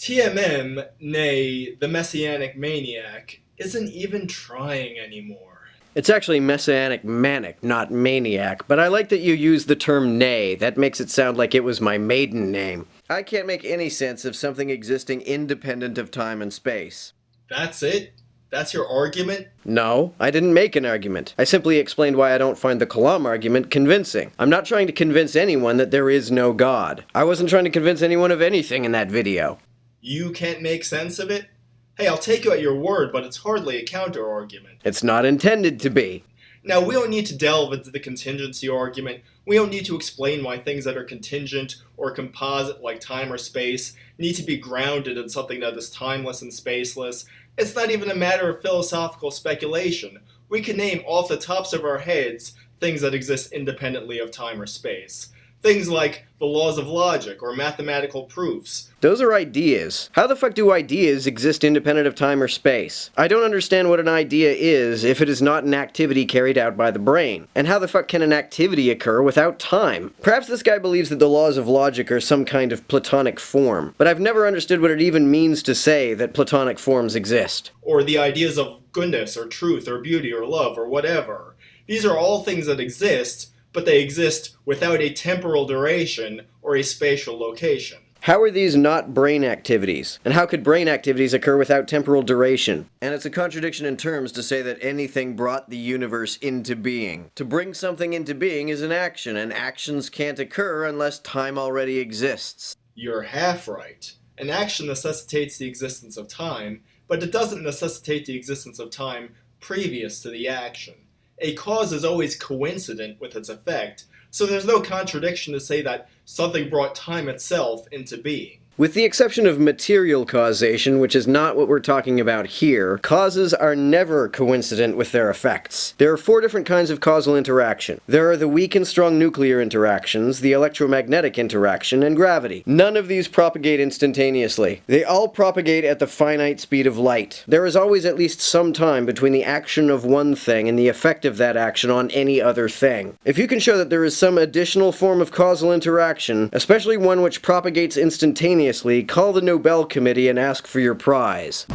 TMM, nay, the Messianic Maniac, isn't even trying anymore. It's actually Messianic Manic, not Maniac, but I like that you use the term nay. That makes it sound like it was my maiden name. I can't make any sense of something existing independent of time and space. That's it? That's your argument? No, I didn't make an argument. I simply explained why I don't find the Kalam argument convincing. I'm not trying to convince anyone that there is no God. I wasn't trying to convince anyone of anything in that video. You can't make sense of it? Hey, I'll take you at your word, but it's hardly a counter-argument. It's not intended to be. Now, we don't need to delve into the contingency argument. We don't need to explain why things that are contingent or composite, like time or space, need to be grounded in something that is timeless and spaceless. It's not even a matter of philosophical speculation. We can name off the tops of our heads things that exist independently of time or space. Things like the laws of logic or mathematical proofs. Those are ideas. How the fuck do ideas exist independent of time or space? I don't understand what an idea is if it is not an activity carried out by the brain. And how the fuck can an activity occur without time? Perhaps this guy believes that the laws of logic are some kind of Platonic form, but I've never understood what it even means to say that Platonic forms exist. Or the ideas of goodness or truth or beauty or love or whatever. These are all things that exist, but they exist without a temporal duration or a spatial location. How are these not brain activities? And how could brain activities occur without temporal duration? And it's a contradiction in terms to say that anything brought the universe into being. To bring something into being is an action, and actions can't occur unless time already exists. You're half right. An action necessitates the existence of time, but it doesn't necessitate the existence of time previous to the action. A cause is always coincident with its effect, so there's no contradiction to say that something brought time itself into being. With the exception of material causation, which is not what we're talking about here, causes are never coincident with their effects. There are 4 different kinds of causal interaction. There are the weak and strong nuclear interactions, the electromagnetic interaction, and gravity. None of these propagate instantaneously. They all propagate at the finite speed of light. There is always at least some time between the action of one thing and the effect of that action on any other thing. If you can show that there is some additional form of causal interaction, especially one which propagates instantaneously, call the Nobel Committee and ask for your prize.